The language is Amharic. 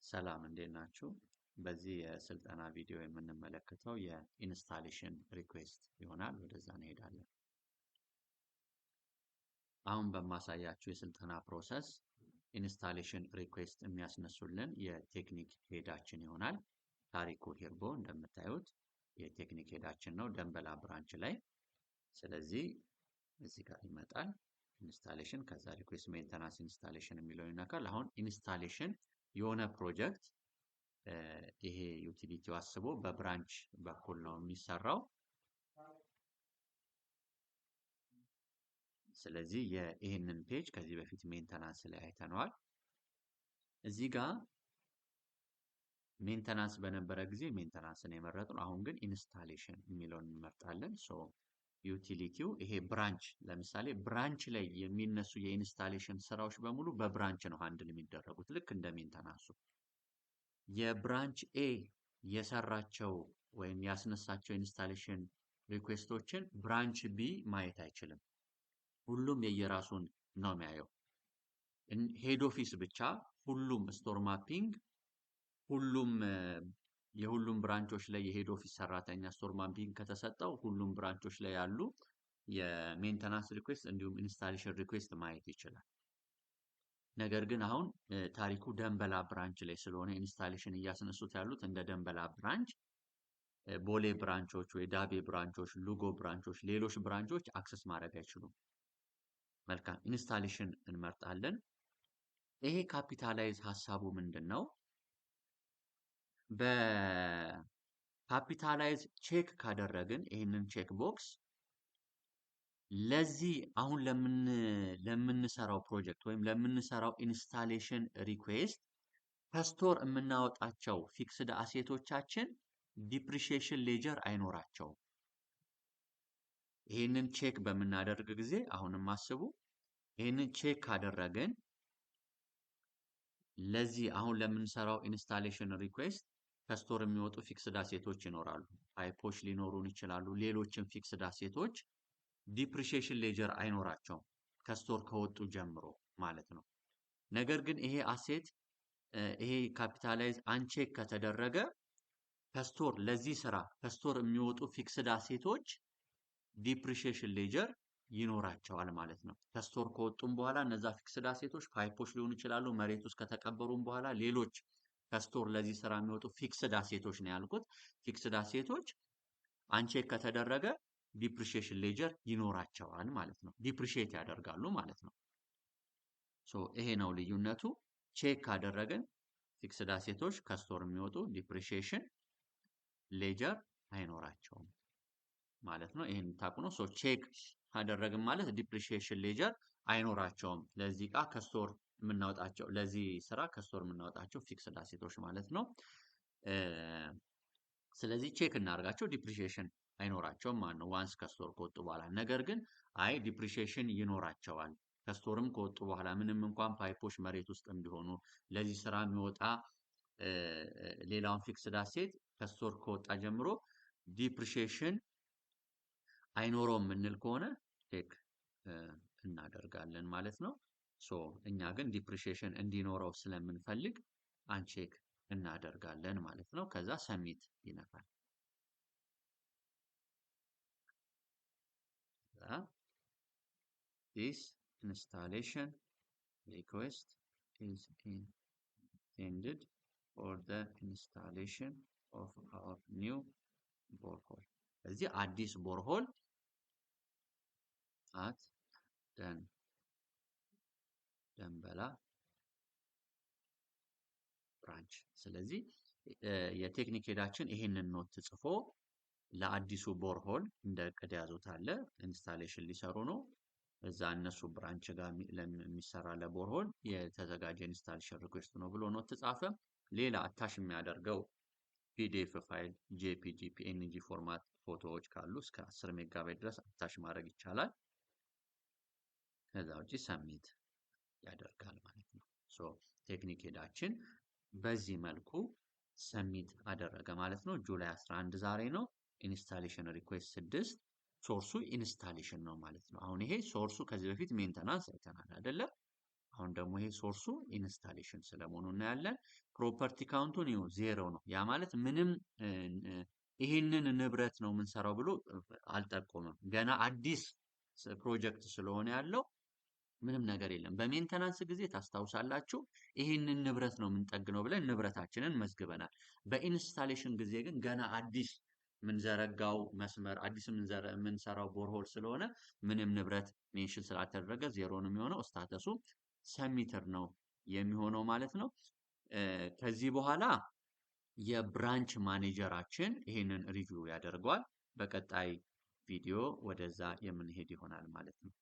ሰላም እንዴት ናችሁ? በዚህ የስልጠና ቪዲዮ የምንመለከተው የኢንስታሌሽን ሪኩዌስት ይሆናል። ወደዛ እንሄዳለን። አሁን በማሳያችሁ የስልጠና ፕሮሰስ ኢንስታሌሽን ሪኩዌስት የሚያስነሱልን የቴክኒክ ሄዳችን ይሆናል። ታሪኩ ሂርቦ እንደምታዩት የቴክኒክ ሄዳችን ነው ደንበላ ብራንች ላይ። ስለዚህ እዚህ ጋር ይመጣል ኢንስታሌሽን፣ ከዛ ሪኩዌስት ሜንተናንስ ኢንስታሌሽን የሚለውን ይነካል። አሁን ኢንስታሌሽን የሆነ ፕሮጀክት ይሄ ዩቲሊቲው አስቦ በብራንች በኩል ነው የሚሰራው። ስለዚህ ይሄንን ፔጅ ከዚህ በፊት ሜንተናንስ ላይ አይተነዋል። እዚህ ጋር ሜንተናንስ በነበረ ጊዜ ሜንተናንስን የመረጥነው፣ አሁን ግን ኢንስታሌሽን የሚለውን እንመርጣለን። ሶ ዩቲሊቲው ይሄ ብራንች፣ ለምሳሌ ብራንች ላይ የሚነሱ የኢንስታሌሽን ስራዎች በሙሉ በብራንች ነው ሃንድል የሚደረጉት ልክ እንደ ሜንተናንሱ። የብራንች ኤ የሰራቸው ወይም ያስነሳቸው ኢንስታሌሽን ሪኩዌስቶችን ብራንች ቢ ማየት አይችልም። ሁሉም የየራሱን ነው የሚያየው። ሄድ ኦፊስ ብቻ ሁሉም ስቶር ማፒንግ ሁሉም የሁሉም ብራንቾች ላይ የሄድ ኦፊስ ሰራተኛ ስቶር ማፒንግ ከተሰጠው ሁሉም ብራንቾች ላይ ያሉ የሜንተናንስ ሪኩዌስት እንዲሁም ኢንስታሌሽን ሪኩዌስት ማየት ይችላል። ነገር ግን አሁን ታሪኩ ደንበላ ብራንች ላይ ስለሆነ ኢንስታሌሽን እያስነሱት ያሉት እንደ ደንበላ ብራንች ቦሌ ብራንቾች ወይ ዳቤ ብራንቾች፣ ሉጎ ብራንቾች፣ ሌሎች ብራንቾች አክሰስ ማድረግ አይችሉም። መልካም ኢንስታሌሽን እንመርጣለን። ይሄ ካፒታላይዝ ሀሳቡ ምንድን ነው? በካፒታላይዝ ቼክ ካደረግን ይህንን ቼክ ቦክስ ለዚህ አሁን ለምንሰራው ፕሮጀክት ወይም ለምንሰራው ኢንስታሌሽን ሪኩዌስት ከስቶር የምናወጣቸው ፊክስድ አሴቶቻችን ዲፕሪሺየሽን ሌጀር አይኖራቸውም። ይህንን ቼክ በምናደርግ ጊዜ አሁንም አስቡ፣ ይህንን ቼክ ካደረግን ለዚህ አሁን ለምንሰራው ኢንስታሌሽን ሪኩዌስት ከስቶር የሚወጡ ፊክስድ አሴቶች ይኖራሉ። ፓይፖች ሊኖሩን ይችላሉ። ሌሎችም ፊክስድ አሴቶች ዲፕሪሺየሽን ሌጀር አይኖራቸውም ከስቶር ከወጡ ጀምሮ ማለት ነው። ነገር ግን ይሄ አሴት ይሄ ካፒታላይዝ አንቼክ ከተደረገ ከስቶር ለዚህ ስራ ከስቶር የሚወጡ ፊክስድ አሴቶች ዲፕሪሺየሽን ሌጀር ይኖራቸዋል ማለት ነው። ከስቶር ከወጡም በኋላ እነዛ ፊክስድ አሴቶች ፓይፖች ሊሆኑ ይችላሉ። መሬት ውስጥ ከተቀበሩም በኋላ ሌሎች ከስቶር ለዚህ ስራ የሚወጡ ፊክስድ አሴቶች ነው ያልኩት። ፊክስድ አሴቶች አንቼክ ከተደረገ ዲፕሪሺየሽን ሌጀር ይኖራቸዋል ማለት ነው። ዲፕሪሺየት ያደርጋሉ ማለት ነው። ሶ ይሄ ነው ልዩነቱ። ቼክ ካደረግን ፊክስድ አሴቶች ከስቶር የሚወጡ ዲፕሪሺየሽን ሌጀር አይኖራቸውም ማለት ነው። ይሄን ታቁ ነው። ሶ ቼክ ካደረግን ማለት ዲፕሪሺየሽን ሌጀር አይኖራቸውም ለዚህ ዕቃ ከስቶር የምናወጣቸው ለዚህ ስራ ከስቶር የምናወጣቸው ፊክስድ አሴቶች ማለት ነው። ስለዚህ ቼክ እናደርጋቸው ዲፕሪሺየሽን አይኖራቸውም ማለት ነው ዋንስ ከስቶር ከወጡ በኋላ። ነገር ግን አይ ዲፕሪሺየሽን ይኖራቸዋል ከስቶርም ከወጡ በኋላ ምንም እንኳን ፓይፖች መሬት ውስጥ ቢሆኑ ለዚህ ስራ የሚወጣ ሌላውን ፊክስድ አሴት ከስቶር ከወጣ ጀምሮ ዲፕሪሺየሽን አይኖረውም የምንል ከሆነ ቼክ እናደርጋለን ማለት ነው። ሶ እኛ ግን ዲፕሪሺየሽን እንዲኖረው ስለምንፈልግ አንቼክ እናደርጋለን ማለት ነው። ከዛ ሰሚት ይነካል። This installation request is intended for the installation of our new borehole. እዚህ አዲስ ቦርሆል at ደንበላ ብራንች። ስለዚህ የቴክኒክ ሄዳችን ይሄንን ኖት ጽፎ ለአዲሱ ቦርሆል እንደ እቅድ ያዙት አለ። ኢንስታሌሽን ሊሰሩ ነው። እዛ እነሱ ብራንች ጋር የሚሰራ ለቦርሆል የተዘጋጀ ኢንስታሌሽን ሪኩዌስት ነው ብሎ ኖት ተጻፈ። ሌላ አታሽ የሚያደርገው ፒዲኤፍ ፋይል፣ ጄፒጂ፣ ፒኤንጂ ፎርማት ፎቶዎች ካሉ እስከ 10 ሜጋባይት ድረስ አታሽ ማድረግ ይቻላል። ከዛ ውጪ ሰሚት ያደርጋል ማለት ነው። ሶ ቴክኒክ ሄዳችን በዚህ መልኩ ሰሚት አደረገ ማለት ነው። ጁላይ 11 ዛሬ ነው። ኢንስታሌሽን ሪኩዌስት 6 ሶርሱ ኢንስታሌሽን ነው ማለት ነው። አሁን ይሄ ሶርሱ ከዚህ በፊት ሜንተናንስ አይተናል አይደለ? አሁን ደግሞ ይሄ ሶርሱ ኢንስታሌሽን ስለመሆኑ እናያለን። ፕሮፐርቲ ካውንቱን ይኸው 0 ነው። ያ ማለት ምንም ይሄንን ንብረት ነው የምንሰራው ብሎ አልጠቆመም። ገና አዲስ ፕሮጀክት ስለሆነ ያለው ምንም ነገር የለም። በሜንተናንስ ጊዜ ታስታውሳላችሁ ይሄንን ንብረት ነው የምንጠግነው ብለን ንብረታችንን መዝግበናል። በኢንስታሌሽን ጊዜ ግን ገና አዲስ የምንዘረጋው መስመር አዲስ የምንሰራው ቦርሆል ስለሆነ ምንም ንብረት ሜንሽን ስላልተደረገ 0 ነው የሚሆነው። ስታተሱ ሰሚተር ነው የሚሆነው ማለት ነው። ከዚህ በኋላ የብራንች ማኔጀራችን ይሄንን ሪቪው ያደርገዋል። በቀጣይ ቪዲዮ ወደዛ የምንሄድ ይሆናል ማለት ነው።